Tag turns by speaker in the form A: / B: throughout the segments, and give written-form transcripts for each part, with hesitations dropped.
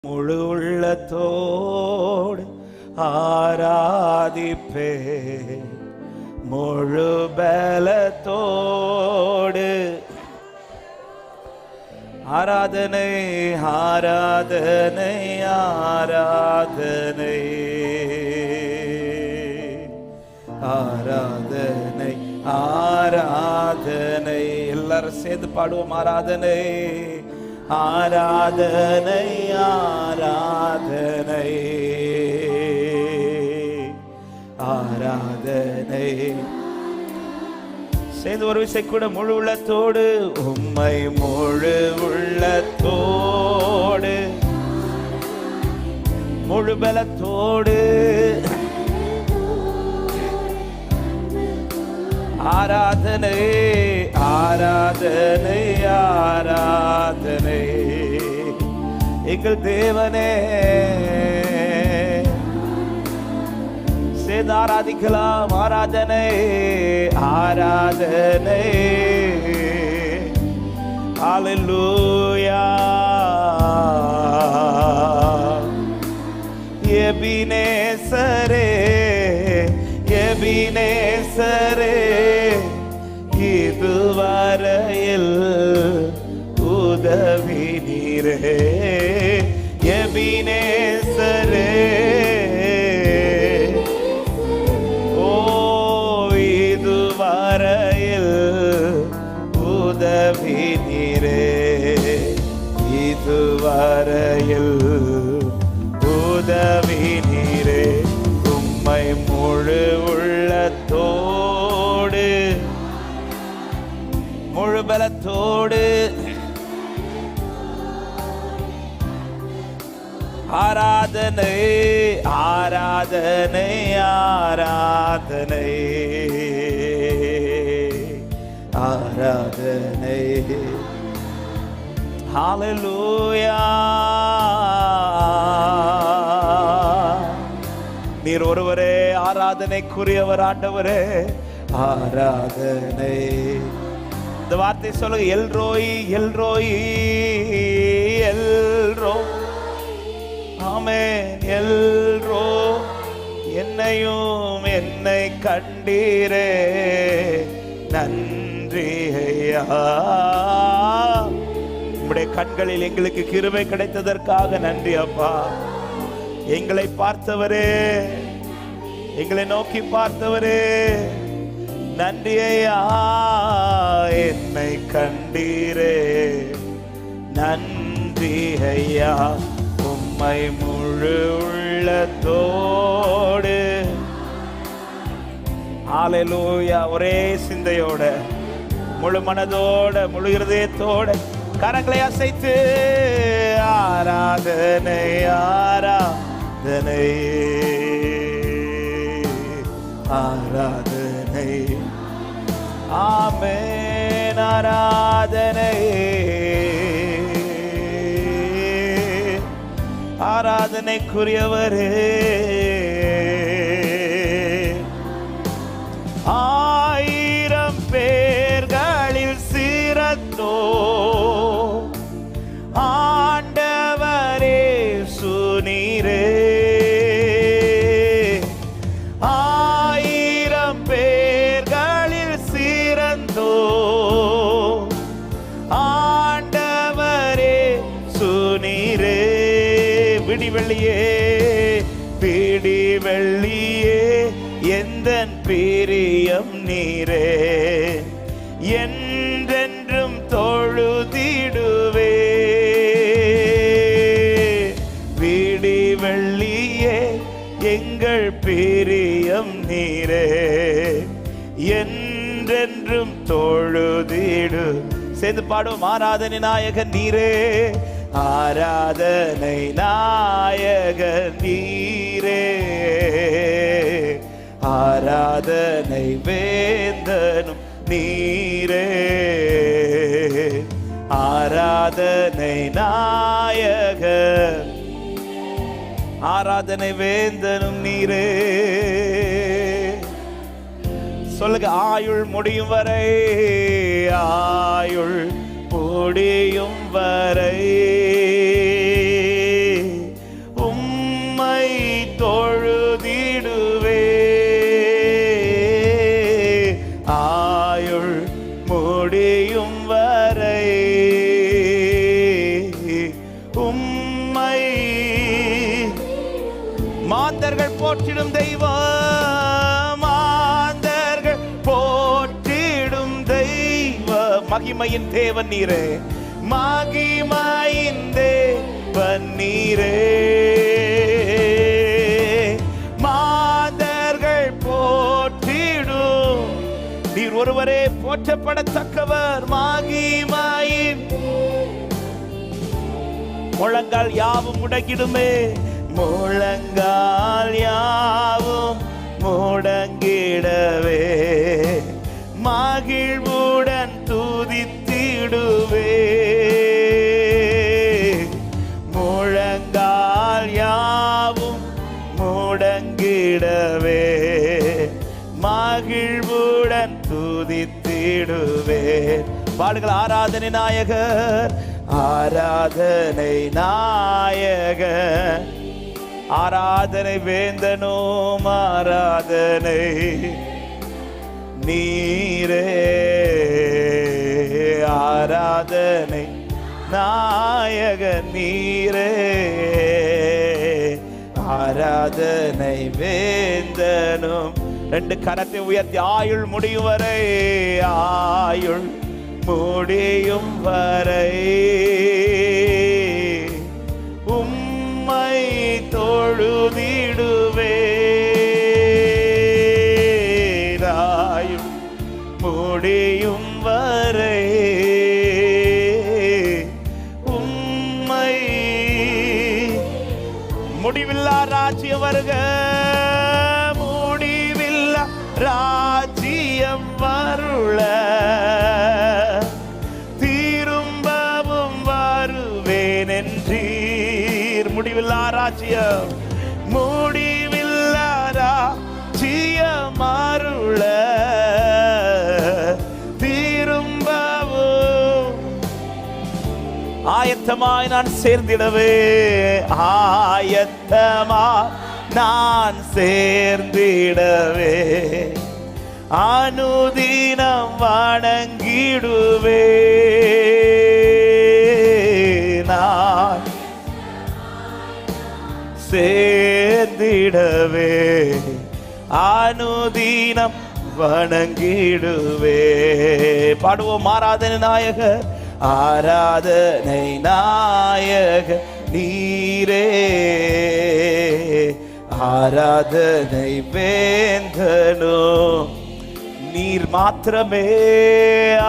A: முழு உள்ளத்தோடு ஆராதிப்பே, முழு பலத்தோடு ஆராதனை ஆராதனை ஆராதனை ஆராதனை ஆராதனை. எல்லாரும் சேர்ந்து பாடுவோம். ஆராதனை ஆராதனை ஆராதனை ஆராதனை. சேர்ந்து ஒரு விசை கூட. முழு உள்ளத்தோடு உம்மை முழு உள்ளத்தோடு முழு பலத்தோடு ஆராதனை ஆராதனை ஆராதனை. எங்கள் தேவனே, சேர்ந்து ஆராதிக்கலாம். ஆராதனை ஆராதனை. ஹல்லேலூயா. எபினேசரே எபினேசரே, இதுவரையில் உதவி நீரே. எபினேசரே, ஓ இதுவரையில் உதவி நீரே. இதுவரையில் உதவி நீரே. உம்மை முழு உள்ளத்தோடு முழு பலத்தோடு ஆராதனை ஆராதனை ஆராதனை ஆராதனை. ஹல்லேலூயா. நீர் ஒருவரே ஆராதனைக்குரியவர் ஆண்டவரே. ஆராதனை. இந்த வார்த்தை சொல்லுங்க. எல்ரோய் எல்ரோய் எல்ரோ. ஆமென். எல்ரோ, என்னையும் என்னை கண்டீரே, நன்றி ஐயா. உம்முடைய கண்களில் எங்களுக்கு கிருபை கிடைத்ததற்காக நன்றி அப்பா. எங்களை பார்த்தவரே, எங்களை நோக்கி பார்த்தவரே, நன்றி ஐயா. என்னை கண்டீரே, நன்றி ஐயா. உம்மை முழு உள்ளத்தோடு ஹல்லேலூயா. ஒரே சிந்தையோட, முழு மனதோட, முழு இருதயத்தோட கரங்களை அசைத்து ஆராதனை ஆராதனை ஆராதனை. ஆமென். ஆராதனை ஆராதனைக்குரியவரே. ஆயிரம் பேர்களில் சிறந்தோ ஆண்டவரே சுனீரே. ஆயிரம் பேர்களில் சிறந்தோ ஆண்டவரே சுனீரே. பிடிவெள்ளியே பிடிவெள்ளியே, எந்தன் பிரியம் நீரே. என்றென்றும் தொழுதிடுவே. பிடிவெள்ளியே, எங்கள் பிரியம் நீரே. என்றென்றும் தொழுதிடு. சேர்ந்து பாடுவோம். ஆராதனை நாயகன் நீரே. ஆராதனை நாயகன் நீரே. ஆராதனை வேந்தனும் நீரே. ஆராதனை நாயகன், ஆராதனை வேந்தனும் நீரே. சொல்லுங்க. ஆயுள் முடியும் வரை, ஆயுள் முடியும் வரை உம்மை மாந்தர்கள் போற்றிடும் தெய்வம், மாந்தர்கள் போற்றிடும் தெய்வம், மகிமையின் தேவன் நீரே, மகிமையின் தேவன் நீரே, மாந்தர்கள் போற்றிடும் நீர் ஒருவரே போற்றப்படத்தக்கவர், மகிமையின் முழங்கால் யாவும் முடங்கிடுமே, முழங்கால் யாவும் முடங்கிடவே, மகிழ்வுடன் துதித்திடுவே, முழங்கால் யாவும் முடங்கிடவே, மகிழ்வுடன் துதித்திடுவே. பாடுகள். ஆராதனை நாயகர், ஆராதனை நாயகர், ஆராதனை வேந்தனும் ஆராதனை நீரே, ஆராதனை நாயகன் நீரே, ஆராதனை வேந்தனும். ரெண்டு கரத்தை உயர்த்தி ஆயுள் முடியும் வரை, ஆயுள் முடியும் வரை உம்மை தொழுதிடுவே, ஆயுள் முடியும் வரை உம்மை. முடிவில்லா ராஜ்யம் வருக, முடிவில்லா ராஜ்யம் வருள, திரும்பவும் வருவேன் என்றீர். முடிவில்லா ராஜ்யம், முடிவில்லா ராஜ்யம் அருள, திரும்பவும் ஆயத்தமாய் நான் சேர்ந்திடவே, ஆயத்தமாய் நான் சேர்ந்திடவே, அனுதினம் வணங்கிடுவே, நான் சேர்ந்திடவே, அனுதினம் வணங்கிடுவே. பாடுவோம். ஆராதனை நாயகர், ஆராதனை நாயகர் நீரே, ஆராதனை வேந்தனோ நீர் மாத்திரமே,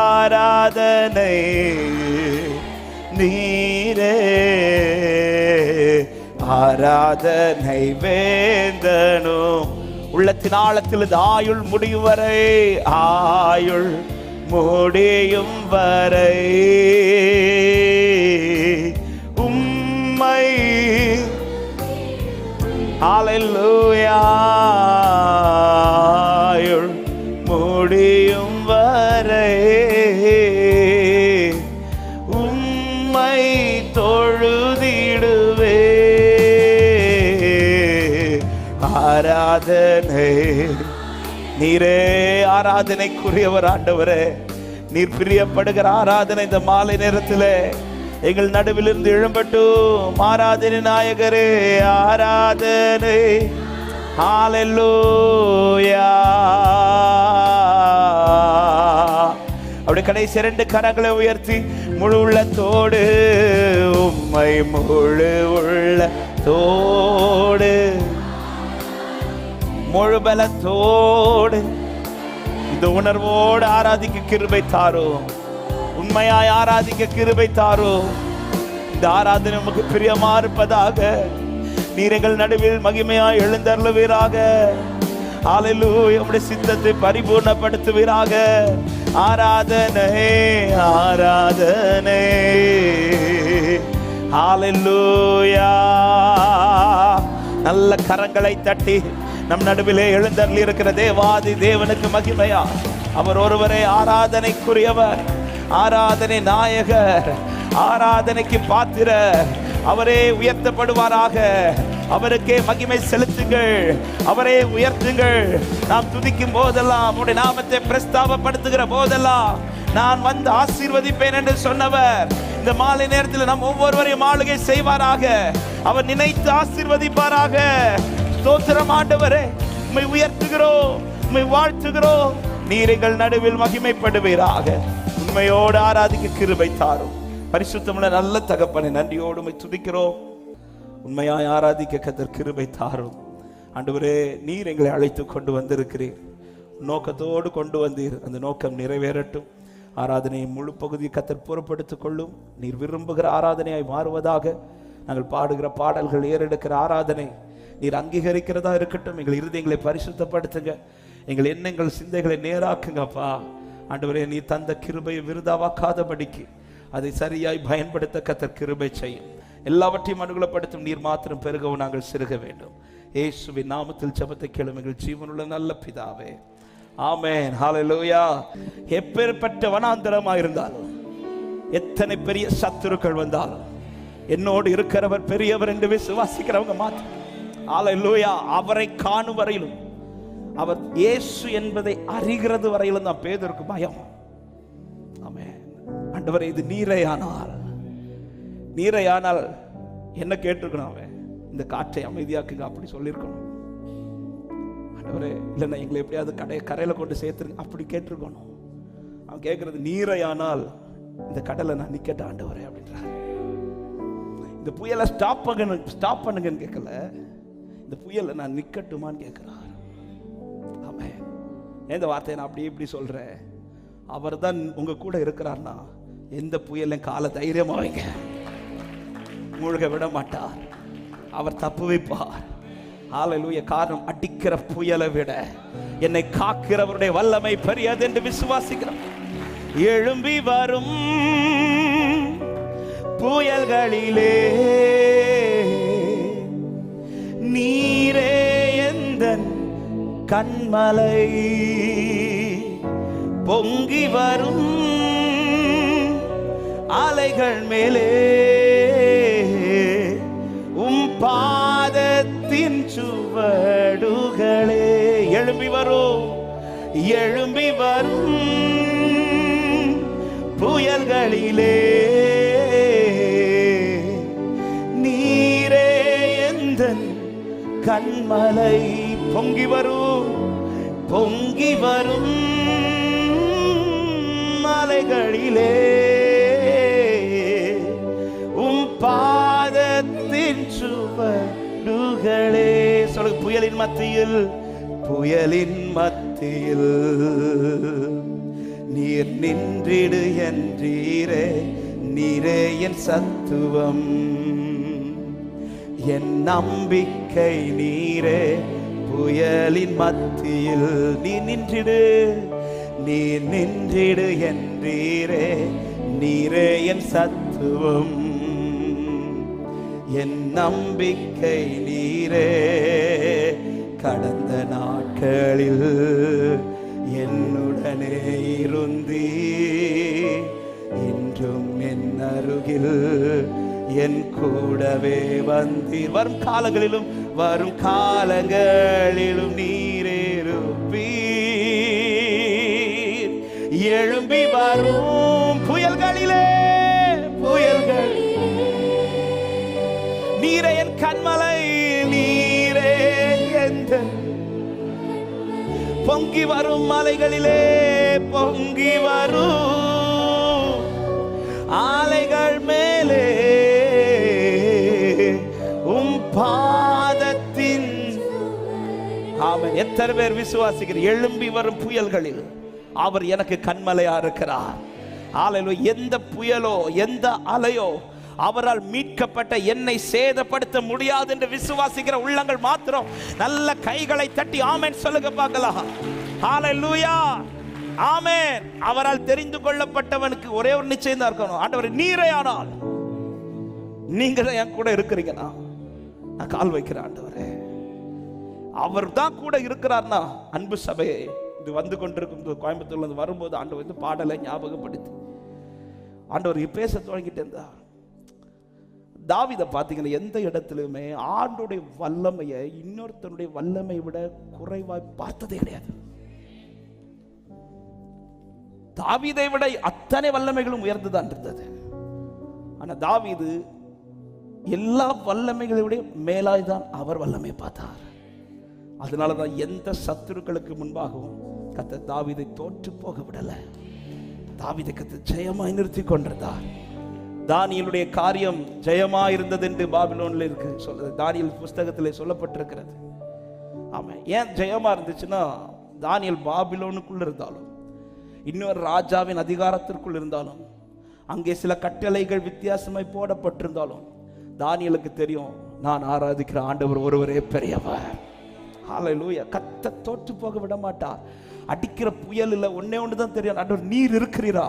A: ஆராதனை நீரே, ஆராதனை வேந்தனோ. உள்ளத்தின் ஆழத்தில் ஆயுள் முடியும் வரை, ஆயுள் முடியும் வரை உம்மை. ஹல்லேலூயா. ஆயுள் முடியும் வரை உம்மை தொழுதிடுவே, ஆராதனை நீரே, ஆராதனைக்குரியவர் ஆண்டவரே. நீர் பிரியப்படுகிற ஆராதனை இந்த மாலை நேரத்தில் எங்கள் நடுவில் இருந்து எழும்பட்டும். ஆராதனை நாயகரே, ஆராதனை. ஹல்லேலூயா. அப்படி கடைசி ரெண்டு கரங்களை உயர்த்தி முழு உள்ளத்தோடு உம்மை, முழு உள்ளத்தோடு முழு பலத்தோடு இந்த உணர்வோடு ஆராதிக்க கிருபை தாரும். உண்மையாய் ஆராதிக்க கிருபை தாரும். இந்த ஆராதனை நமக்கு பிரியமா இருப்பதாக. நீர் எங்கள் நடுவில் மகிமையாய் எழுந்தருளுவீராக. ஹல்லேலூயா. உம்முடைய சித்தத்தை பரிபூர்ணப்படுத்துவீராக. ஆராதனை, ஆராதனை. ஹல்லேலூயா. நல்ல கரங்களை தட்டி நம் நடுவிலே எழுந்தருளி இருக்கிற தேவாதி தேவனுக்கு மகிமையா. அவர் ஒருவரே ஆராதனைக்குரியவர், ஆராதனை நாயகர், ஆராதனைக்கு பாத்திரர். அவரே உயர்த்தப்படுவாராக. அவருக்கே மகிமை செலுத்துங்கள், அவரே உயர்த்துங்கள். நாம் துதிக்கும் போதெல்லாம், உம்முடைய நாமத்தை பிரஸ்தாபப்படுத்துகிற போதெல்லாம் நான் வந்து ஆசீர்வதிப்பேன் என்று சொன்னவர் இந்த மாலை நேரத்தில் நம் ஒவ்வொருவரையும் ஆளுகை செய்வாராக. அவர் நினைத்து ஆசீர்வதிப்பாராக. ஸ்தோத்திரம் ஆண்டவரே, உம்மை உயர்த்துகிறோம், உம்மை வாழ்த்துகிறோம். நீர் எங்கள் நடுவில் மகிமைப்படுவீராக. உண்மையோடு ஆராதிக்க கிருபை தாரும். பரிசுத்தமுள்ள நல்ல தகப்பனை நன்றியோடு உம்மை துதிக்கிறோம். உண்மையாய் ஆராதிக்க கர்த்தர் கிருபை தாரும். ஆண்டவரே, நீர் எங்களை அழைத்து கொண்டு வந்திருக்கிறீர், நோக்கத்தோடு கொண்டு வந்தீர். அந்த நோக்கம் நிறைவேறட்டும். ஆராதனையை முழு பகுதி கர்த்தர் பொறுப்படுத்திக் கொள்ளும். நீர் விரும்புகிற ஆராதனையாய் மாறுவதாக. நாங்கள் பாடுகிற பாடல்கள், ஏறெடுக்கிற ஆராதனை நீர் அங்கீகரிக்கிறதா இருக்கட்டும். எங்கள் இருதயங்களை பரிசுத்தப்படுத்துங்க. எங்கள் எண்ணங்கள் சிந்தைகளை நேராக்குங்கப்பா. ஆண்டவரே, நீ தந்த கிருபையை விருதாவாக்காதபடிக்கு அதை சரியாய் பயன்படுத்த கர்த்தர் கிருபை செய்யும். எல்லாவற்றையும் அனுகூலப்படுத்தும். நீர் மாத்திரம் பெருகவும் நாங்கள் சிறுக வேண்டும். இயேசுவின் நாமத்தில் ஜெபத்தை கேளும் எங்கள் ஜீவனுள்ள நல்ல பிதாவே, ஆமென். ஹல்லேலூயா. எப்பேற்பட்ட வனாந்தரமாக இருந்தாலும், எத்தனை பெரிய சத்துருக்கள் வந்தாலும், என்னோடு இருக்கிறவர் பெரியவர் என்று விசுவாசிக்கிறவங்க மாத்திரம், ஹல்லேலூயா, அவரை காணும் வரையிலும், அவர் இயேசு என்பதை அறிகிறது வரையிலும் தான் பேதுருக்கு பயம். ஆமென். ஆண்டவரே, இது நீரையானால் என்ன கேட்டிருக்கணும்? அவன் இந்த காற்றை அமைதியாக்குங்க அப்படி சொல்லியிருக்கணும். ஆண்டவரே, இல்லைன்னா எங்களை எப்படியாவது கரையில கொண்டு சேர்த்துருங்க அப்படி கேட்டிருக்கணும். அவன் கேட்கறது, நீரையானால் இந்த கடலை நான் நிக்கட்ட ஆண்டவரே அப்படின்றார். இந்த புயலை ஸ்டாப் பண்ணுங்கன்னு கேட்கல, இந்த புயலை நான் நிக்கட்டுமான்னு கேட்கிறார். ஆமென். எந்த வார்த்தையை நான் அப்படி இப்படி சொல்றேன்? அவர் தான் உங்க கூட இருக்கிறார்னா எந்த புயலையும் கால தைரியமா வைங்க, மூழ்க விட மாட்டார். அவர் தப்பு வைப்பார். ஹல்லேலூயா. காரணம், அடிக்கிற புயலை விட என்னை காக்கிறவருடைய வல்லமை பெரியது என்று விசுவாசிக்கிறோம். எழும்பி வரும் புயல்களிலே நீரே எந்தன் கண்மலை, பொங்கி வரும் அலைகள் மேலே உம் பாதத்தின் சுவடுகளே. எழும்பி வரும் புயல்களிலே நீரே எந்தன் கண்மலை, பொங்கி வரும் மலைகளிலே உம் பாதத்தின் சுவடுகளே. சொல்லுங்க, புயலின் மத்தியில் நீர் நின்றிடு என்றீரே. நீரே என் சத்துவம், என் நம்பிக்கை நீரே. புயலின் மத்தியில் நீ நின்றிடு என்றீரே. நீரே என் சத்துவம், என் நம்பிக்கை நீரே. கடந்த நாட்களில் என்னுடனே இருந்தீ, இன்றும் என் அருகில் என் கூடவே வந்தீர். வரும் காலங்களிலும் நீரேறுப்பீர். எழும்பி வரும் புயல்களிலே நீரே என் கண்மலை, நீரே எந்த பொங்கி வரும் மலைகளிலே பொங்கி வரும் ஆலைகள் மேலே உம் பாதத்தின். ஆமென். எத்தனை பேர் விசுவாசிக்கிற? எழும்பி வரும் புயல்களில் அவர் எனக்கு கண்மலையா இருக்கிறார். ஹல்லேலூயா. எந்த புயலோ எந்த அலையோ அவரால் மீட்கப்பட்ட என்னை சேதப்படுத்த முடியாது என்று விசுவாசிக்கிற உள்ளங்கள் மாத்திரம் நல்ல கைகளை தட்டி ஆமென் சொல்லுங்க பார்க்கலாம். ஹல்லேலூயா. ஆமென். அவரால் தெரிந்து கொள்ளப்பட்டவனுக்கு ஒரே ஒரு நிச்சயம் தான் இருக்கணும். ஆண்டவரே, நீரையானால் நீங்க தான் என் கூட இருக்கிறீங்கன்னா நான் கால் வைக்கிறேன். ஆண்டவரே, அவர் தான் கூட இருக்கிறார்னா, அன்பு சபையை இது வந்து கொண்டிருக்கும் கோயம்புத்தூர்ல வரும்போது ஆண்டவர் வந்து பாடலை ஞாபகப்படுத்தி ஆண்டவர் பேச தொடங்கிட்டு இருந்தார். தாவீதை பார்த்தீங்கன்னா எந்த இடத்துலையுமே ஆண்டோடைய வல்லமையை இன்னொருத்தனுடைய வல்லமை விட குறைவாய் பார்த்ததே கிடையாது. தாவீதை விட அத்தனை வல்லமைகளும் உயர்ந்துதான் இருந்தது. ஆனா தாவீது எல்லா வல்லமைகளை விட மேலாய் தான் அவர் வல்லமை பார்த்தார். அதனாலதான் எந்த சத்துருக்களுக்கு முன்பாகவும் கர்த்தர் தாவீதை தோற்று போக விடல. தாவீதை கர்த்தர் ஜெயமாய் நிறுத்தி கொண்டிருந்தார். தானியேலுடைய காரியம் ஜெயமா இருந்தது என்று பாபிலோன்ல இருக்கு சொல்றது, தானியேல் புஸ்தகத்திலே சொல்லப்பட்டிருக்கிறது. ஆமா, ஏன் ஜெயமா இருந்துச்சுன்னா, தானியேல் பாபிலோனுக்குள்ள இருந்தாலும், இன்னொரு ராஜாவின் அதிகாரத்திற்குள் இருந்தாலும், அங்கே சில கட்டளைகள் வித்தியாசமாய் போடப்பட்டிருந்தாலும், தானியேலுக்கு தெரியும், நான் ஆராதிக்கிற ஆண்டவர் ஒருவரே பெரியவர். ஹல்லேலூயா. கர்த்தர் தோற்று போக விட மாட்டார். அடிக்கிற புயல் இல்ல, ஒன்னே ஒண்ணுதான் தெரியும், ஆண்டவர் நீர் இருக்கிறீரா,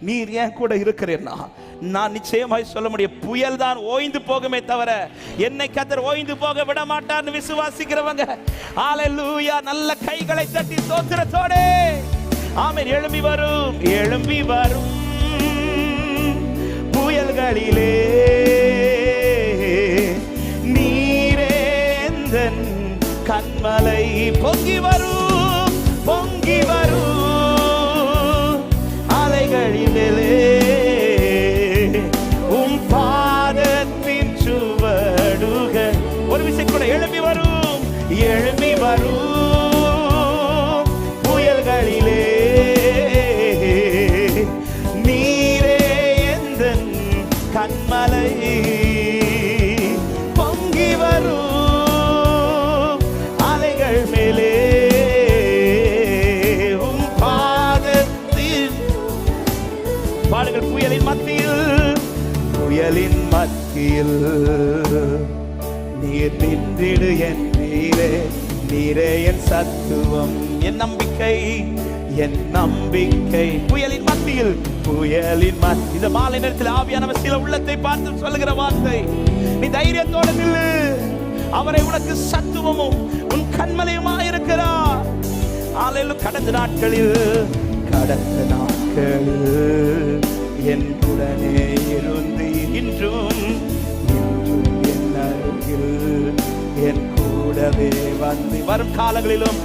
A: நீர் ஏன் கூட இருக்கிறீர்னா நான் நிச்சயமாய் சொல்ல முடியும், புயல் தான் ஓய்ந்து போகுமே தவிர என்னை கர்த்தர் ஓய்ந்து போக விட மாட்டார்னு விசுவாசிக்கிறவங்க ஹல்லேலூயா நல்ல கைகளை தட்டி ஸ்தோத்திரத்தோடு ஆமென். எழும்பி வரும், எழும்பி வரும் புயல்களிலே நீரேந்தன் கண்மலை பொங்கி வரும், பொங்கி வரும் அலைகளிலே உம் பாதத்தின் சுவடுகள். ஒரு விஷயம் கூட, எழும்பி வரும், எழும்பி வரும் புயல்களிலே நீரே எந்தன் கண்மலை பொங்கி வரும் அலைகள் மேலே உம் பாதத்தின் பாடுகள். புயலின் மத்தியில், புயலின் மத்தியில் நீர் நின்றிடு என்றீரே, நீரே என் சத்துவம், என் நம்பிக்கை, என் நம்பிக்கை. புயலின் மத்தியில், புயலின் மத்தியில். இந்த மாலை நேரத்தில் ஆவியானவர் சில உள்ளத்தை பார்த்து சொல்லுகிற வார்த்தை, நீ தைரியத்தோடு நில்லு, அவரை உனக்கு சத்துவமும் உன் கண்மலையுமா இருக்கிறார். ஆலையில் கடந்த நாட்களில் என் உடனே இருந்து இன்றும் என் அருகில் என் கூடவே வந்து வரும் காலங்களிலும்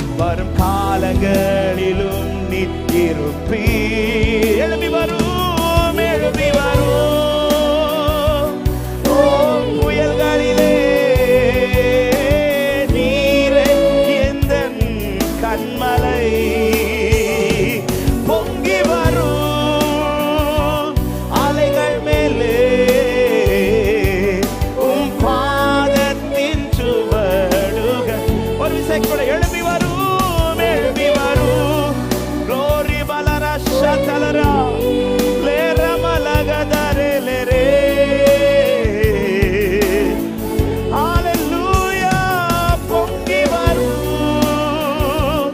A: நீ இருப்பீ. எழுப்பி வரும், எழுப்பி வரும் புயல்களிலே நீரே எந்தன் கண்மலை பொங்கி வரும் அலைகள் மேலே உம் பாதத்தின் சுவடுகள். ஒரு விஷயம் கூட, எழுப்பி வரும், எழுப்பி வரும். glory balara shatalara lera malagadare lere. ஹalleluya. பொங்கி வரும்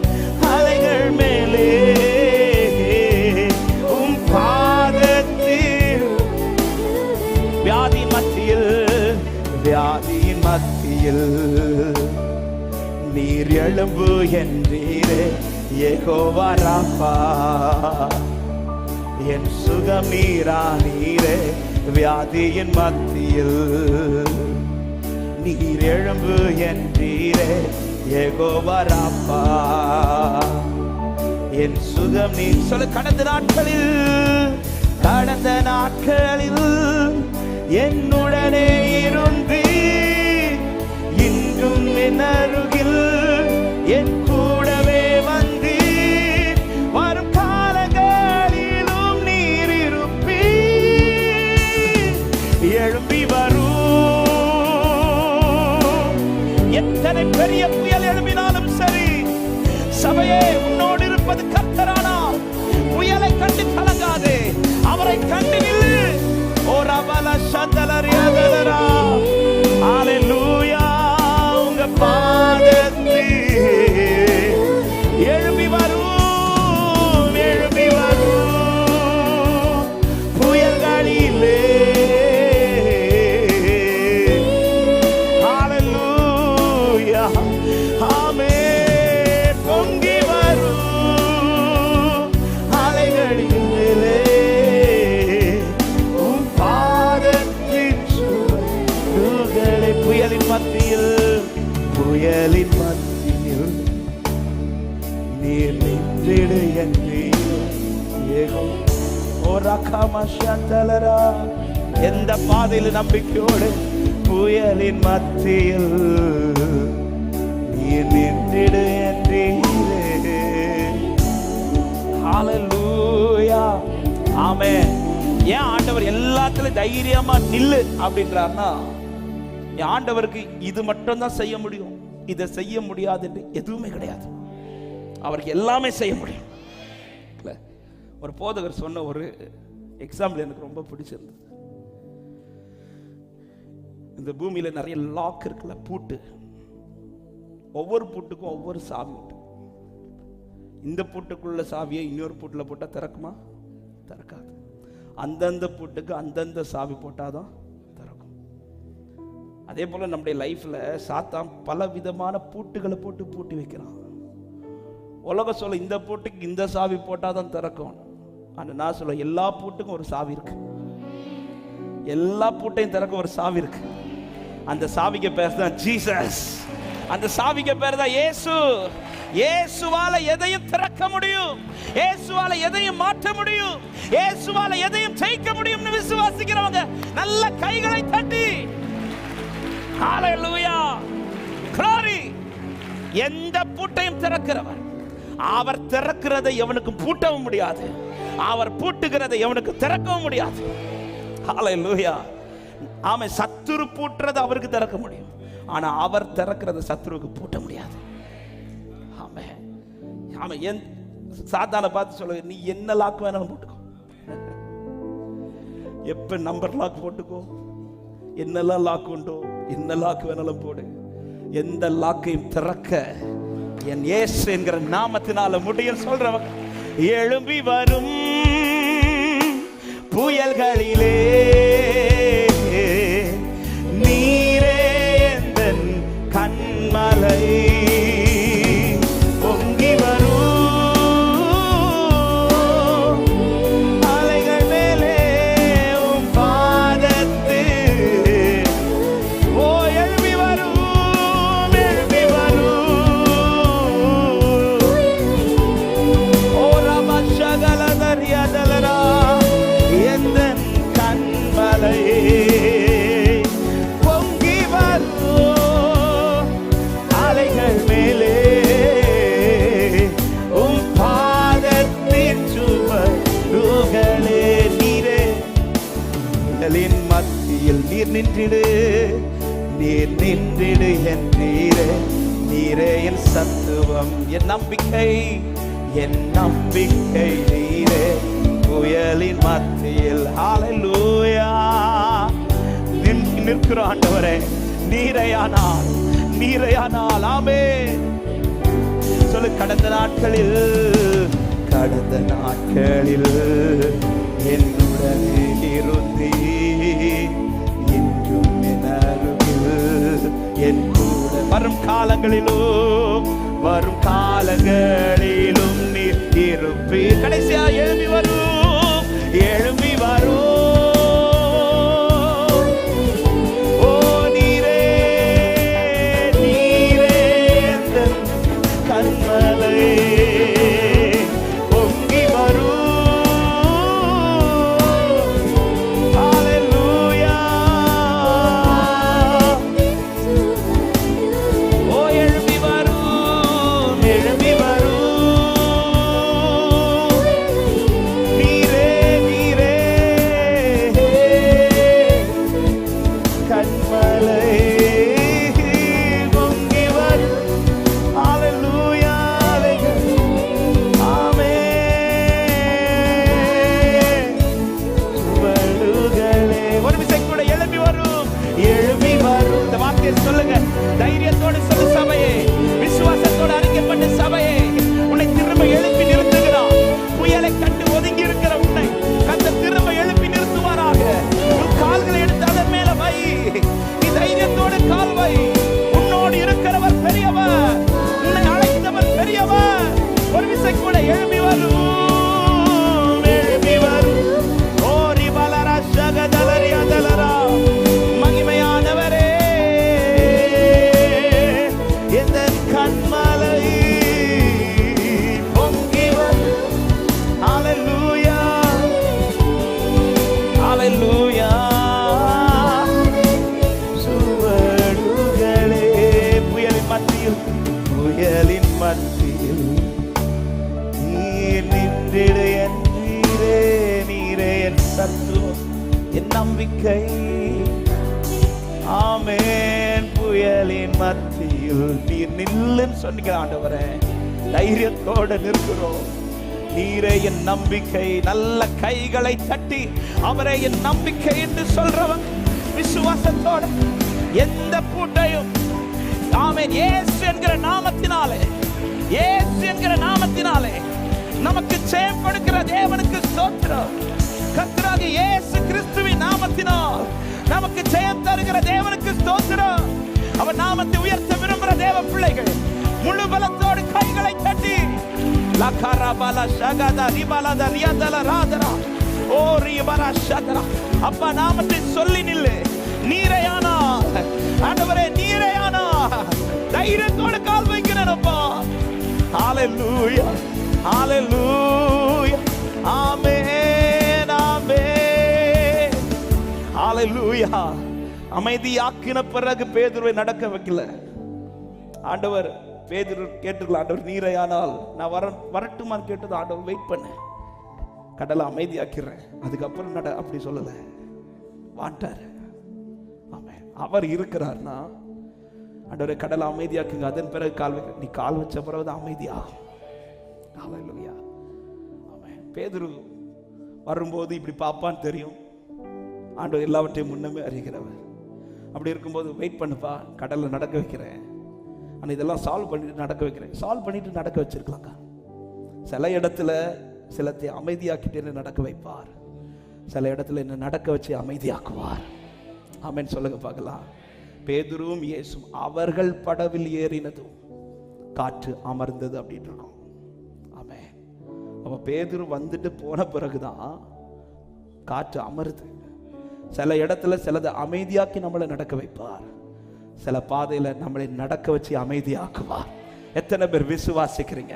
A: அலைகள் மேலே உம் பாதத்தில். வியாதியின் மத்தியில், வியாதியின் மத்தியில் நீர் எழும்பு என்றீரே, யெகோவா ராஃபா என் சுகம் நீரா நீரே. வியாதியின் மத்தியில் நீர் எழும்பு என்றீரே, யெகோவா ராஃபா என் சுகம் நீ. சொல்ல, கடந்த நாட்களில் என்னுடனே இருந்து இன்றும் என் அருகில் என் கூடவே வந்து வரும் காலங்களிலும் நீர் இருப்பீ. எழும்பி வரும். எத்தனை பெரிய புயல் எழுப்பினாலும் சரி, சபையே உன்னோடு இருப்பது கர்த்தரானால் புயலை கண்டு கலங்காதே, அவரை கண்டு நில்லு. ஓ ரபல சதலரியாதலரா. ஹalleluya. உங்க பாதத்தில் எழும்பி வரும், எழும்பி வரும் புயல்களிலே. ஹalleluya. ஆமென். பொங்கி வரும் அலைகளிலே உம் பாதத்தின் சுவடுகளை. புயலின் மத்தியில், புயலின் மத்தியில் நீர் நின்றிடு என்றீர், எந்த பாதையில் நம்பிக்கையோடு புயலின் மத்தியில் நீ நின்றிடு என்றீரே. ஹல்லேலூயா, ஆமென். ஏன் ஆண்டவர் எல்லாத்துலயும் தைரியமா நில்லு அப்படின்றார்னா, ஆண்டவருக்கு இது மட்டும் தான் செய்ய முடியும், இதை செய்ய முடியாது என்று எதுவுமே கிடையாது. அவருக்கு எல்லாமே செய்ய முடியும். ஒரு போதகர் சொன்ன ஒரு எக்ஸாம்பிள் எனக்கு ரொம்ப பிடிச்சிருந்தது. இந்த பூமியில நிறைய லாக் இருக்குல்ல, பூட்டு. ஒவ்வொரு பூட்டுக்கும் ஒவ்வொரு சாவி உண்டு. இந்த பூட்டுக்குள்ள சாவியை இன்னொரு பூட்டுல போட்டா திறக்குமா? திறக்காது. அந்தந்த பூட்டுக்கு அந்தந்த சாவி போட்டாதான் திறக்கும். அதே போல நம்முடைய லைஃப்ல சாத்தான் பல விதமான பூட்டுகளை போட்டு பூட்டி வைக்கிறான். உலகம் சொல்ல இந்த பூட்டுக்கு இந்த சாவி போட்டாதான் திறக்கும். ஆனா நான் சொல்ல எல்லா பூட்டுக்கும் ஒரு சாவி இருக்கு. எல்லா பூட்டையும் திறக்க ஒரு சாவி இருக்கு. அந்த சாவிக்கு பேர் தான் ஜீசஸ். அந்த சாவிக்கு பேர் தான் இயேசு. இயேசுவால எதையும் திறக்க முடியும், இயேசுவால எதையும் மாற்ற முடியும், இயேசுவால எதையும் ஜெயிக்க முடியும்னு விசுவாசிக்கிறவங்க நல்ல கைகளை தட்டி ஹல்லேலூயா, glory. எந்த பூட்டையும் திறக்கிறவர், அவர் திறக்கிறதை எவனுக்கு பூட்டவும் முடியாது, அவர் பூட்டுகிறதை எவனுக்கு திறக்கவும் முடியாது. ஹல்லேலூயா, ஆமென். சத்துரு பூட்டுறது அவருக்கு திறக்க முடியும், ஆனா அவர் திறக்கிறத சத்துருவுக்கு பூட்ட முடியாது. ஆமென், ஆமென். என் சாத்தானை பார்த்து சொல்ல, நீ என்ன லாக் வேணாலும் போட்டுக்கோ, எப்ப நம்பர் லாக் போட்டுக்கோ, என்னெல்லாம் லாக் உண்டோ என்ன லாக் வேணாலும் போடு, எந்த லாக்கையும் திறக்க என் இயேசு என்கிற நாமத்தினால முடியும் சொல்றவங்க எழும்பி வரும் புயல்களிலே நீரே எந்தன் கண்மலை, பொங்கி வரும் அலைகள் மேலே உம் பாதத்து, ஓ எழும்பி வரும், எழும்பி வரும், ஓ ரமஷகலதரியதலரா எந்தன் கண்மலை, பொங்கி வரும் அலைகள் மேலே உம் பாதத்தின் சுவடுகளே, நீரே கடலின் மத்தியில் நீர் நின்றிடு, நீர் நின்றிடு என் நீரே, நீரே என் சத்துவம், என் நம்பிக்கை, என் நம்பிக்கை நீரே புயலின் மத்தியில். ஹல்லேலூயா, நிற்கிற ஆண்டவரே, நீரையானால் நீரையானால் ஆமென் சொல்லு. கடந்த நாட்களில் என்னுடன் இருந்தீ, இன்றும் என் அருகில் என் கூட, வரும் காலங்களிலும் நீர் இருப்பீர். கடைசியா எழும்பி வரும், எழும்பி வரும், ஓ நீரே, நீரே எந்தன் கண்மலை, பொங்கி வரும், ஹல்லேலூயா, ஓ எழும்பி வரும், எழும்பி வரும், நீரே, நீரே கண்மலை, பொங்கி வரும், ஹல்லேலூயா, ஆமென். சுவடுகளே, ஒரு விசை கூட எழும்பி வரும், எழும்பி வரும். இந்த வார்த்தையை சொல்லுங்க, தைரியத்தோடு சொல்லு சபையே, விசுவாசத்தோடு அறிக்கைப்பட்ட சபையே, உன்னை திரும்ப எழுப்பி நிறுத்துகிறான். புயலை கண்டு ஒதுங்கி இருக்கிற உன்னை கர்த்தர் திரும்ப எழுப்பி நிறுத்துவாராக. உன் கால்களை எடுத்து அதன் மேல வை, நீ தைரியத்தோடு கால் வை. உன்னோடு இருக்கிறவர் பெரியவர், உன்னை அழைத்தவர் பெரியவர். ஒரு விசை கூட எழும்பி வரும், எழும்பி வரும், ஓரி பலரா சகதலரியா தலரா, மகிமையானவரே புயலின் மத்தியில் நீர் நில்லுன்னு சொன்னீங்க ஆண்டவரே. தைரியத்தோட நிற்கிறோம். நீரே என் நம்பிக்கை. நல்ல கைகளை தட்டி அவரே என் நம்பிக்கை என்று சொல்றவன் விசுவாசத்தோட எந்த பூட்டையும் ஆமென் இயேசு என்கிற நாமத்தினாலே, இயேசு என்கிற நாமத்தினாலே நமக்கு ஜெயம் கொடுக்கிற தேவனுக்கு ஸ்தோத்திரம். கர்த்தராகிய இயேசு கிறிஸ்துவின் நாமத்தினால் நமக்கு ஜெயம் தருகிற தேவனுக்கு ஸ்தோத்திரம். அவர் நாமத்தை உயர்த்த விரும்புகிற தேவ பிள்ளைகள் முழு பலத்தோடு கைகளை தட்டி லகரபல ஷகத ரிபலத ரியதல ராதரா ஓ ரிபர ஷகரா அப்பா நாமத்தை சொல்லி நில்லு. நீரையானா ஆண்டவரே, நீரையானா தைரியத்தோடு கால் வைக்கிறேன் அப்பா. ஹalleluya ஹalleluya ஆமென் ஆமென் ஹalleluya. அமைதியாக்கின பிறகு பேதுருவை நடக்க வைக்கல ஆண்டவர். பேதுரு கேட்டுக்கலாம், ஆண்டவர் நீரையானால் நான் வரட்டுமான்னு கேட்டது. ஆண்டவர் வெயிட் பண்ண, கடலை அமைதியாக்கிறேன், அதுக்கப்புறம் நட அப்படி சொல்லல, வாண்டாரு. ஆமென். அவர் இருக்கிறார்னா ஆண்டவரே கடலை அமைதியாக்குங்க, அதன் பிறகு கால் வைக்க. நீ கால் வச்ச பிறகு அமைதியாகும். ஹalleluya ஆமென். பேதுரு வரும்போது இப்படி பாப்பான்னு தெரியும். ஆண்டவர் எல்லாவற்றையும் முன்னமே அறிகிறவர். அப்படி இருக்கும்போது வெயிட் பண்ணுப்பா, கடலை நடக்க வைக்கிறேன், ஆனால் இதெல்லாம் சால்வ் பண்ணிட்டு நடக்க வைக்கிறேன். சால்வ் பண்ணிட்டு நடக்க வச்சிருக்கலாங்க. சில இடத்துல சிலத்தை அமைதியாக்கிட்டு நடக்க வைப்பார், சில இடத்துல என்ன நடக்க வச்சு அமைதியாக்குவார். ஆமென் சொல்லுங்க பார்க்கலாம். பேதுருவும் இயேசுவும் அவர்கள் படவில் ஏறினதும் காற்று அமர்ந்தது அப்படின்னு இருக்கும். ஆமென். அப்ப பேதுரு வந்துட்டு போன பிறகுதான் காற்று அமருது. சில இடத்துல சிலதை அமைதியாக்கி நம்மளை நடக்க வைப்பார், சில பாதையில நம்மளை நடக்க வச்சு அமைதியாக்குவார். எத்தனை பேர் விசுவாசிக்கிறீங்க?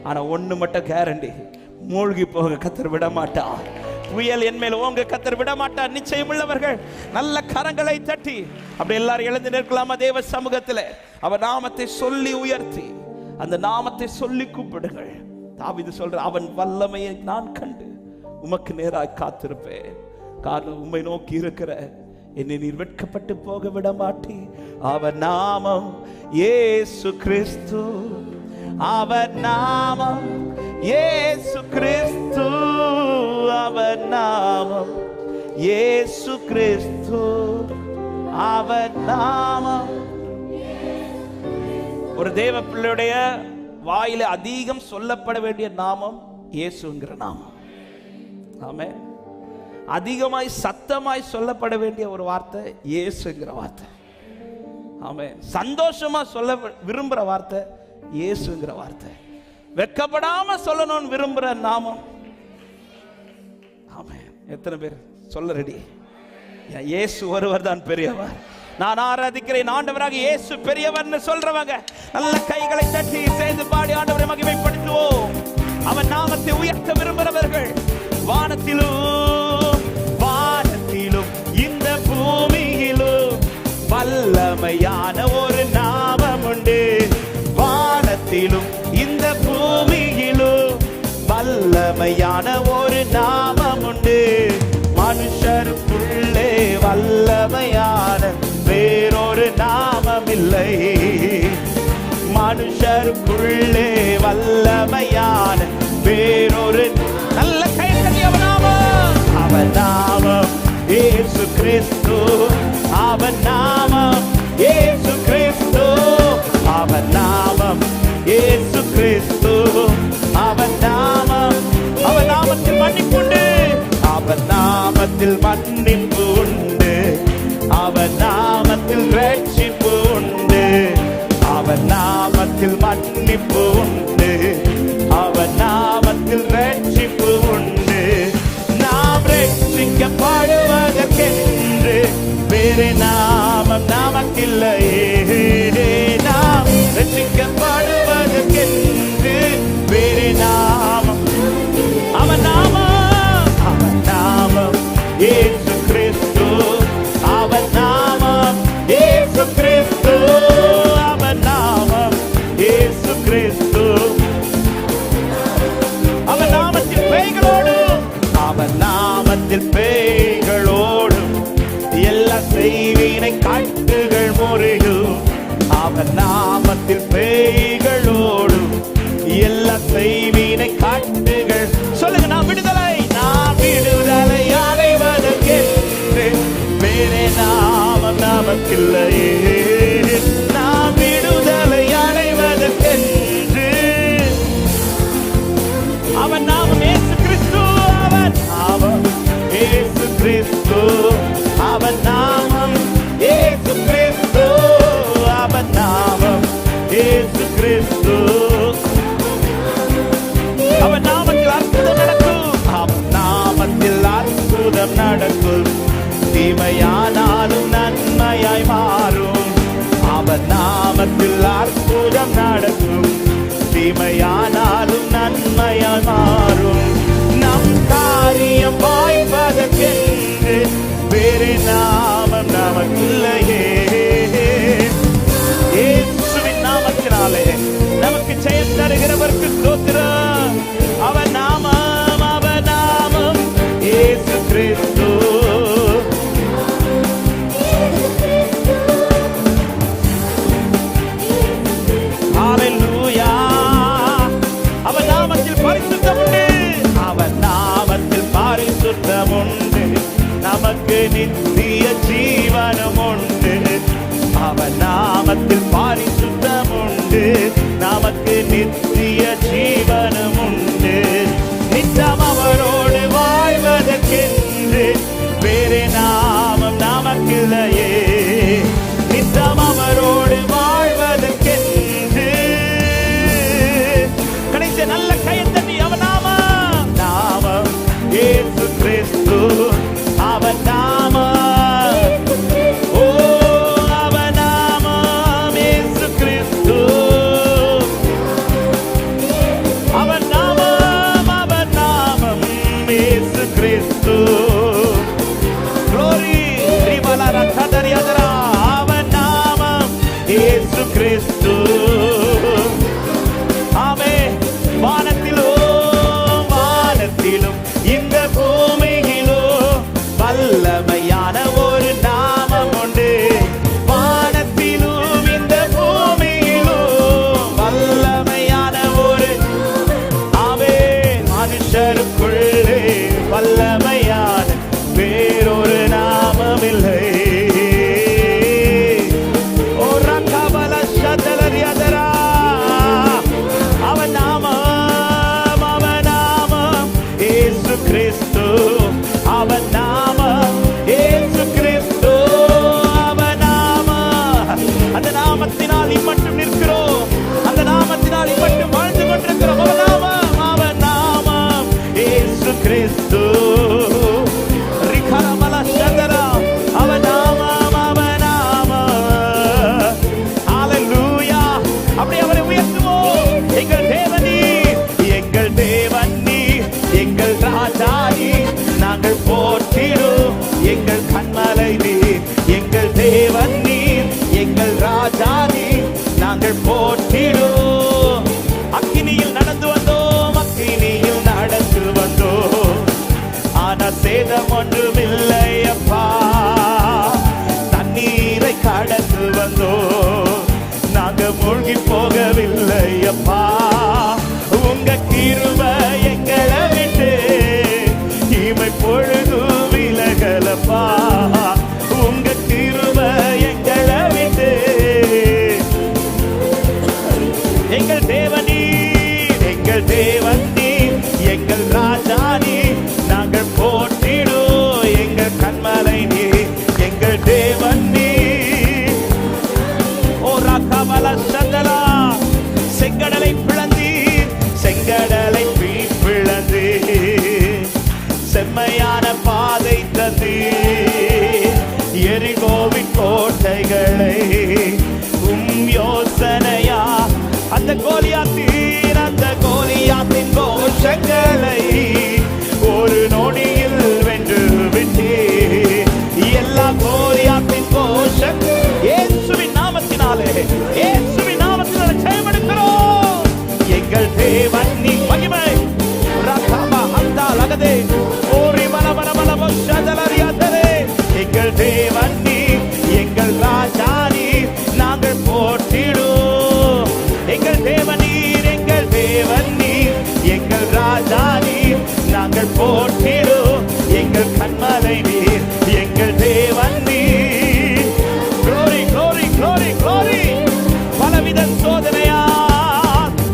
A: ஆனா ஒண்ணு மட்டும் கேரண்டி, மூழ்கி போக கர்த்தர் விட மாட்டார். புயல் என் மேல் ஓங்க கர்த்தர் விட மாட்டார். நிச்சயம் உள்ளவர்கள் நல்ல கரங்களை தட்டி அப்படி எல்லாரும் எழுந்து நிற்கலாமா தேவ சமூகத்தில்? அவர் நாமத்தை சொல்லி உயர்த்தி அந்த நாமத்தை சொல்லி கூப்பிடுங்கள். தாவீது சொல்ற, அவன் வல்லமையை நான் கண்டு உமக்கு நேராய் காத்திருப்பேன். காரணம் உம்மை நோக்கி இருக்கிற என்னை நீர் வெட்கப்பட்டு போக விட மாட்டி. அவர் நாமம் இயேசு கிறிஸ்து, அவர் நாமம் இயேசு கிறிஸ்து, அவர் நாமம் இயேசு கிறிஸ்து, அவர் நாமம். ஒரு தேவ பிள்ளையுடைய வாயில அதிகம் சொல்லப்பட வேண்டிய நாமம் இயேசுங்கிற நாமம். ஆமென். அதிகமாய் சத்தமாய் சொல்லப்பட வேண்டிய ஒரு வார்த்தை இயேசுங்கிற வார்த்தை. ஆமென். சந்தோஷமா சொல்ல விரும்புற வார்த்தை இயேசுங்கிற வார்த்தை. வெட்கப்படாம சொல்லணும்னு விரும்புற நாமம். ஆமென். எத்தனை பேர் சொல்ல ரெடி? இயேசு ஒருவர் தான் பெரியவர், நான் ஆராதிக்கிறேன் ஆண்டவராக இயேசு பெரியவர்னு சொல்றவங்க நல்ல கைகளை தட்டி சேர்ந்து பாடி ஆண்டவரை மகிமைப்படுத்துவோம். அவன் நாமத்தை உயர்த்த விரும்புகிறவர்கள் வானத்திலும் வானத்திலும் இந்த பூமியிலும் வல்லமையான ஒரு நாமம் உண்டு. வானத்திலும் இந்த பூமியிலும் வல்லமையான ஒரு நாமம் உண்டு. மனுஷருக்குள்ளே வல்லமையான வேறொரு நாமம் இல்லை. மனுஷருக்குள்ளே வல்லமையான வேறொரு நல்ல கைத்தறிய நாமம். அவன் நாமம் இயேசு கிறிஸ்து, அவன் நாமம் இயேசு கிறிஸ்து, அவன் நாமம் இயேசு கிறிஸ்து, அவன் நாமம். அவன் நாமத்தில் மன்னிப்பு உண்டு, அவன் நாமத்தில் மன்னிப்பு உண்டு, அவன் நாமத்தில் ரட்சிப்பு உண்டு, அவன் நாமத்தில் மன்னிப்பு உண்டு, அவன் நாமத்தில் ரட்சிப்பு உண்டு. நாம் ரட்சிக்கப்படுவதற்கென்று வேறு நாமம் நமக்கில்லையே. அவன் நாமத்தில் பேய்களோடும் எல்லா செய்வினை காட்டுகள். சொல்லுங்க, நான் விடுதலை அடைவதற்கென்று வேறே நாமம் நமக்கில்லையே. நாம் விடுதலை அடைவதற்கென்று அவன் நாமம் இயேசு கிறிஸ்து. அவன் நாமம் இயேசு கிறிஸ்து. அவன் நாமம் இயேசு கிறிஸ்து. அவன் நாமம் இயேசு கிறிஸ்து. அவன் நாமத்தில் அற்புதம் நடக்கும். அவன் நாமத்தில் அற்புதம் நடக்கும். தீமையானாலும் நன்மையாய் மாறும். அவன் நாமத்தில் அற்புதம் நடக்கும். தீமையானாலும் நன்மையாய் மாறும். நம் காரியம் வாய்ப்பதற்கென்று வேறு நாமம் நமக்கில்லையே. இயேசுவின் நாமத்தினாலே நமக்கு ஜெயம் தருகிறவருக்கு ஸ்தோத்திரம். அவன் நாமம், அவன் நாமம் இயேசு கிறிஸ்து. ஹalleluya. அவன் நாமத்தில் பரிசுத்தம் உண்டு. அவன் நாமத்தில் பரிசுத்தம் உண்டு. நமக்கு நித்திய ஜீவனம் உண்டு. அவன் நாமத்தில் பரிசுத்தம் உண்டு. நமக்கு நித்திய ஜீவனம் உண்டு. நித்தம் அவரோடு வாழ்வதற்கென்று வேறு நாமம் நமக்கில்லையே. நித்தம் அவரோடு வாழ்வதற்கென்று. கடைசி நல்ல கையத்தட்டி அவன் நாமம், நாமம் இயேசு கிறிஸ்து. அவன் நாமம், அவன் நாமம் இயேசு கிறிஸ்து. ஆமென். வானத்திலும் வானத்திலும் இந்த பூமியிலும் வல்லமையான ஒரு நாமம் உண்டு. வானத்திலும் இந்த பூமியிலும் வல்லமையான ஒரு, ஆமென், மனுஷருக்குள்ளே வல்லமையான வேறொரு நாமம் இல்லை. அவன் நாமம், அவன் நாமம் இயேசு கிறிஸ்து. அவன் நாமம் இயேசு கிறிஸ்து. அவன் நாமம், அந்த நாமத்தினால் இம்மட்டும் நிற்கிறோம். அந்த நாமத்தினால் இம்மட்டும் வாழ்ந்து கொண்டிருக்கிறோம். அவன் நாமம், அவன் நாமம் இயேசு கிறிஸ்து. அவன் நாமம், அவன் நாமம். ஹalleluya. அப்படி அவரை உயர்த்துவோம். எங்கள் தேவன் நீர், எங்கள் தேவன் நீர், எங்கள் ராஜா நீர், நாங்கள் போற்றிடும் எங்கள் கண்மலை நீர். எங்கள் தேவன் நீர், எங்கள் ராஜா நீர், நாங்கள் போற்றிடும். அக்கினியில் நடந்து வந்தோம், அக்கினியில் நடந்து வந்தோம். ஆனா சேதம் ஒன்றுமில்லை அப்பா. தண்ணீரை கடந்து வந்தோம், நாங்க மூழ்கி போகவில்லை அப்பா. உங்க கிருபை எங்களை விட்டு இமை பொழுது விலகலப்பா. உங்க கிருபை எங்களை விட்டு. எங்கள் தேவனீர், எங்கள் தேவனீர், எங்கள் ராஜா நீர், நாங்கள் போற்றிடும் எங்கள் கண்மலை நீர். எங்கள் தேவன் நீர். ஓ ராகவல சந்தலா. செங்கடலை பிளந்தீர், செங்கடலை பிளந்தீர். செம்மையான பாதை தந்தீர். எரிகோவின் கோட்டைகளை யோசனையா அந்த கோலியாத்தின், அந்த கோலியாத்தின் கோஷங்களை ஒரு நொடியில் வென்று விட்டீர். எல்லா கோலியாத்தின் கோஷம் இயேசுவின் நாமத்தினாலே, இயேசுவின் நாமத்தினாலே ஜெயமெடுக்கிறோம். எங்கள் தேவன் நீ மகிமை. ரகமா அந்தா லகதே ஓரி மல மல மல மஷதலரியாதரே. எங்கள் தேவன் நீ, எங்கள் ராஜா நீ, நாங்கள் போற்றிடும். எங்கள் தேவன் நீர், எங்கள் தேவன் நீர், எங்கள் ராஜா நீர், நாங்கள் போற்றிடும். எங்கள் கண்மலை நீர், எங்கள் தேவன் நீர். Glory, glory, glory, glory. பலவித சோதனையா,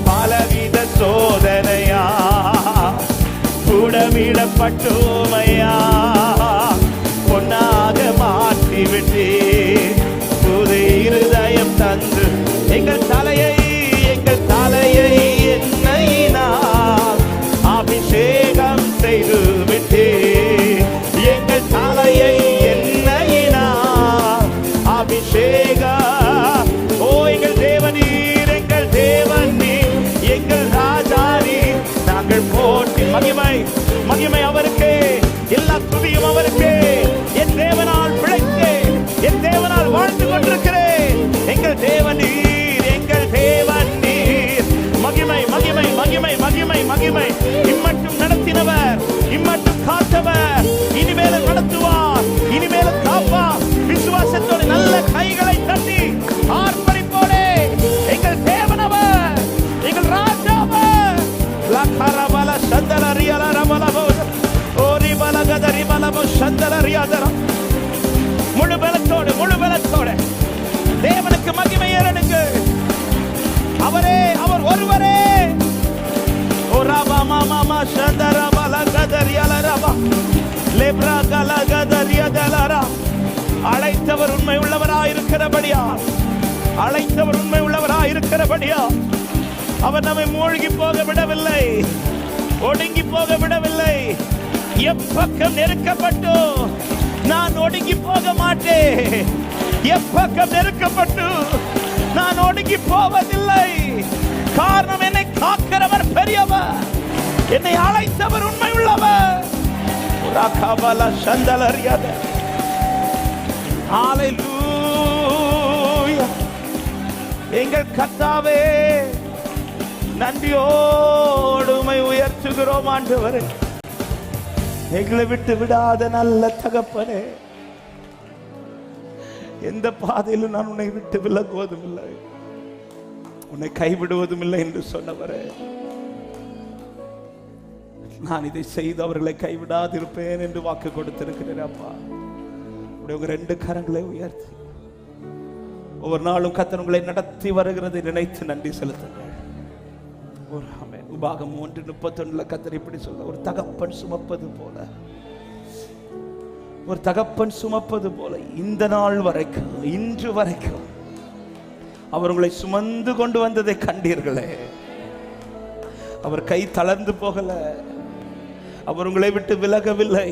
A: பலவித சோதனையா, கூடமிடப்பட்டோமையா, பொன்னாக மாற்றிவிட்டே, புது இருதயம் தந்து எங்கள் தலையை எண்ணெயினால் அபிஷேகம் செய்து விட்டே, எங்கள் தலையை எண்ணெயினால் அபிஷேகம். ஓ எங்கள் தேவனீர், எங்கள் தேவன் நீர், எங்கள் ராஜா நீர், நாங்கள் போற்றி. மகிமை மகிமை அவருக்கே, எல்லா துதியும் அவருக்கே. என் தேவனால் பிழைத்தேன், என் தேவனால் வாழ்ந்து கொண்டிருக்கிறேன். எங்கள் தேவன் நீர், எங்கள் தேவன் நீர். மகிமை மகிமை மகிமை மகிமை மகிமை. இம்மட்டும் நடத்தினவர், இம்மட்டும் காத்தவர், இனிமேலும் நடத்துவார், இனிமேலும் காப்பார். விசுவாசத்தோடு நல்ல கைகளை தட்டி ஆர்ப்பரிப்போடே எங்கள் தேவனவர், எங்கள் ராஜாவர். லகரபல சந்தலரியல ரபலபோ ஓரிபல கதரிபலபோ சந்தலரியதர. முழு பலத்தோடு முழு பலத்தோடு தேவனுக்கு மகிமை ஏறணுங்க. அவரே, அவர் ஒருவரே. ஓ ரபா மாமா சந்தரபல கதரியல ரபா லெப்ரா கல கதரியதலரா. அழைத்தவர் உண்மை உள்ளவராயிருக்கிறபடியா, அழைத்தவர் உண்மை உள்ளவராயிருக்கிறபடியா, அவர் நம்மை மூழ்கி போக விடவில்லை, ஒடுங்கி போக விடவில்லை. எப்பக்கம் நெருக்கப்பட்டு நான் ஒடுங்கி போக மாட்டேன், எப்பக்கம் நெருக்கப்பட்டு நான் ஒடுங்கி போவதில்லை. காரணம் என்னை காக்கிறவர் பெரியவர், என்னை அழைத்தவர் உண்மை உள்ளவர். ஹல்லேலூயா. எங்கள் கர்த்தாவே, நன்றியோடு உம்மை உயர்த்துகிறோம் ஆண்டவரே. எங்களை விட்டு விடாத நல்ல தகப்பனே, எந்த பாதையிலும் நான் உன்னை விட்டு விலகுவதும் இல்லை, உன்னை கைவிடுவதும் இல்லை என்று சொன்னவரே, நான் இதை செய்து அவர்களை கைவிடாதிருப்பேன் என்று வாக்கு கொடுத்திருக்கிறேன். அப்பா, உங்க ரெண்டு கரங்களை உயர்த்தி ஒவ்வொரு நாளும் கர்த்தர் உங்களை நடத்தி வருகிறதை நினைத்து நன்றி செலுத்துங்க. உபாகம் 1:31 கர்த்தர் இப்படி சொல்ல, ஒரு தகப்பன் சுமப்பது போல, ஒரு தகப்பன் சுமப்பது போல இந்த நாள் வரைக்கும், இன்று வரைக்கும் அவர் உங்களை சுமந்து கொண்டு வந்ததை கண்டீர்களே. அவர் கை தளர்ந்து போகல, அவர் உங்களை விட்டு விலகவில்லை.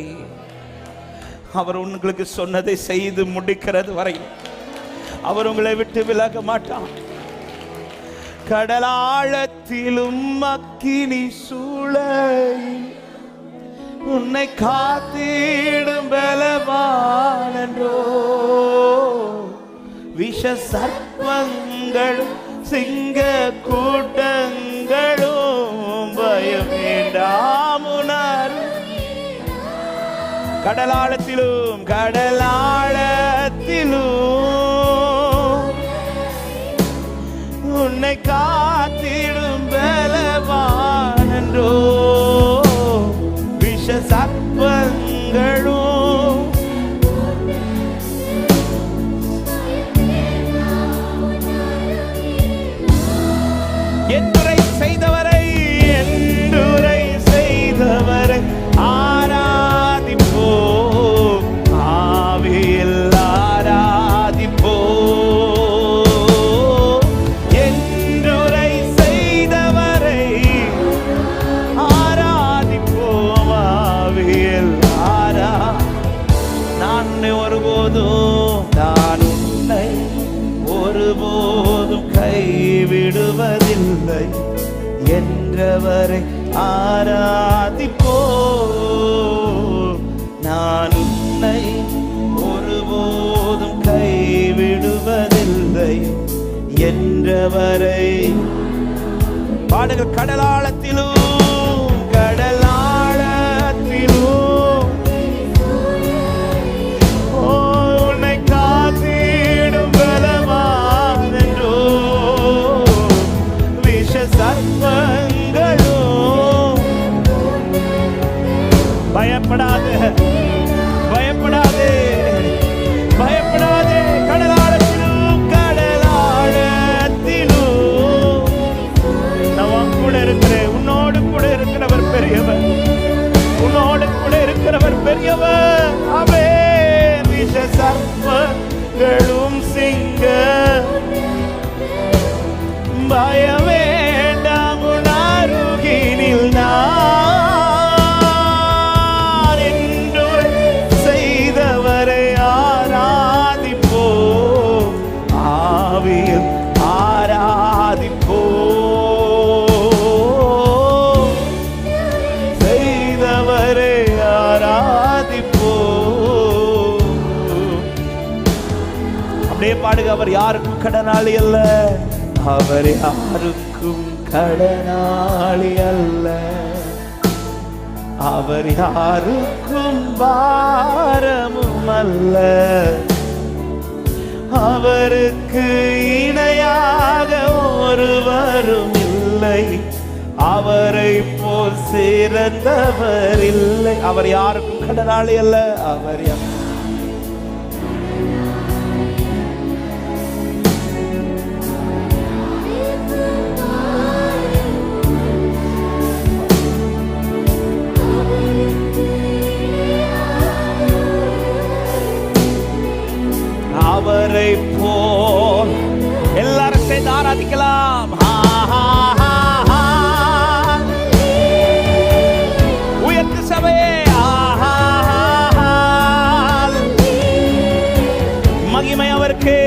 A: அவர் உங்களுக்கு சொன்னதை செய்து முடிக்கிறது வரை அவர் உங்களை விட்டு விலக மாட்டார். கடலாழத்திலும் அக்கினி சூளையில் உன்னை காத்திடும் பலவானன்றோ, விஷ சர்ப்பங்களும் சிங்க கூட்டங்களும் பயம் வேண்டாம் உணர். கடலாழத்திலும் உன்னை காத்திடும் பலவானன்றோ, விஷ சர்ப்பங்களும். என்றுரை செய்தவரை, என்றுரை செய்தவரை ஆராதிப்போம், ஆவியில் ஆராதிப்போம். என்றுரை செய்தவரை ஆராதிப்போம், ஆவியில் நான் உன்னை ஒருபோதும் கைவிடுவதில்லை என்றவரை ஆராதிப்போம். நான் உன்னை ஒருபோதும் கைவிடுவதில்லை என்றவரை. பாடுகள். கடலாழத்திலும் உன்னை காத்திடும் பலவானன்றோ, பயம் வேண்டாம் உன் அருகினில் நான் என்று செய்தவரை ஆராதிப்போம், ஆவியில் ஆராதிப்போம், செய்தவரை ஆராதிப்போம். அப்படியே பாடுங்க. அவர் யாருக்கும் கடனாளி அல்ல, அவர் யாருக்கும் கடனாளி அல்ல, அவர் யாருக்கும் பாரமும் அல்ல, அவருக்கு இணையாக ஒருவரும் இல்லை, அவரை போல் சிறந்தவர் இல்லை. அவர் யாருக்கும் கடனாளி அல்ல, அவர் அவரை போல் எல்லாரும் சேர்ந்து ஆராதிக்கலாம். உயர்த்து சபையே, மகிமை அவருக்கு.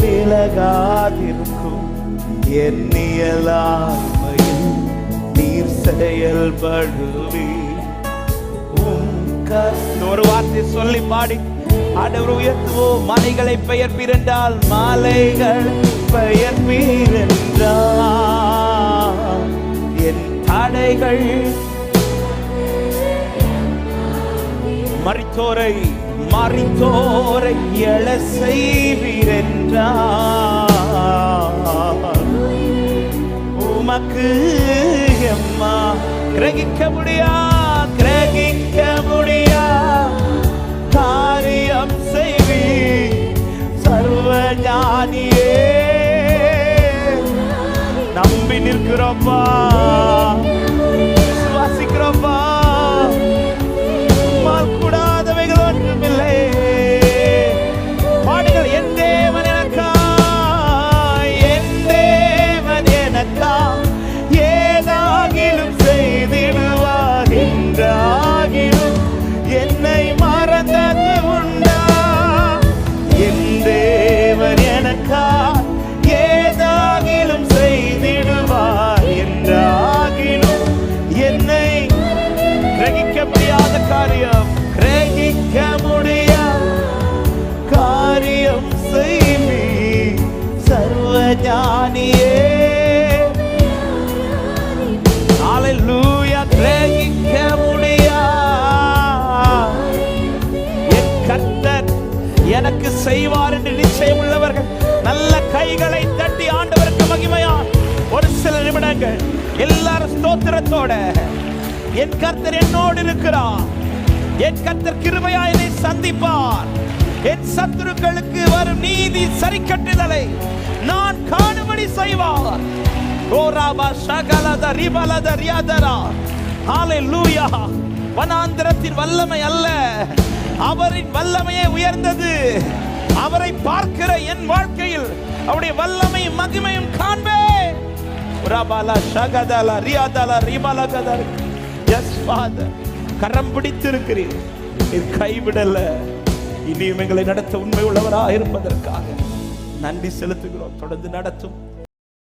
A: விலகாதிருக்கும் எண்ணியலாமையில் நீர் செயல்படுவி. ஒரு வார்த்தை சொல்லி பாடி ஆண்டவர் உயர்த்துவோம். மலைகளை பெயர்ப்பீர் என்றால் மாலைகள் பெயர்ப்பீர் என்றால் என் தடைகள் மரித்தோரை எழ செய்வீர் என்றால் உமக்கு எம்மா கிரகிக்க முடியா காரியம் செய்வீர் சர்வ ஞானியே. நம்பி நிற்கிறோப்பா, விசுவாசிக்கிறோப்பா, கூடாதவைகள் ஒன்றுமில்லை. பாடுங்கள். என் தேவன் எனக்கா, என் தேவன் எனக்கா ஏதாகிலும் செய்திடுவார் என்றாகிலும் என்னை மறந்தது உண்டா. என் தேவன் எனக்கா ஏதாகிலும் செய்திடுவார் என்றாகிலும் என்னை கிரகிக்க முடியாத காரியம், கிரகிக்க முடியாத காரியம் செய்வி சர்வ ஞானியே. ஹல்லேலூயா. கிரகிக்க முடியாத என் கர்த்தர் எனக்கு செய்வார் என்று நிச்சயம் உள்ளவர்கள் நல்ல கைகளை தட்டி ஆண்டவருக்கு மகிமையா ஒரு சில நிமிடங்கள் எல்லாரும் ஸ்தோத்திரத்தோட என் கர்த்தர் என்னோடு இருக்கிறார், என் கர்த்தர் கிருபையா என்னை சந்திப்பார், என் சத்துருக்களுக்கு வரும் நீதி சரி கட்டுதலை நான் காணும்படி செய்வார். ஓராபா ஷகலத ரிபலத ரியாதரா. ஹல்லேலூயா. வனாந்திரத்தின் வல்லமை அல்ல, அவரின் வல்லமையே உயர்ந்தது. அவரை பார்க்கிற என் வாழ்க்கையில் அவருடைய வல்லமை மகிமையும் காண்பேன். ஓராபாலா ஷகதலா ரியாதலா ரிபலகதர். எஸ் ஃபாதர், கரம் பிடித்திருக்கிறீர், நீர் கைவிடல. இனியும் எங்களை நடத்த உண்மை உள்ளவராக இருப்பதற்காக நன்றி செலுத்துகிறோம். தொடர்ந்து நடத்தும்.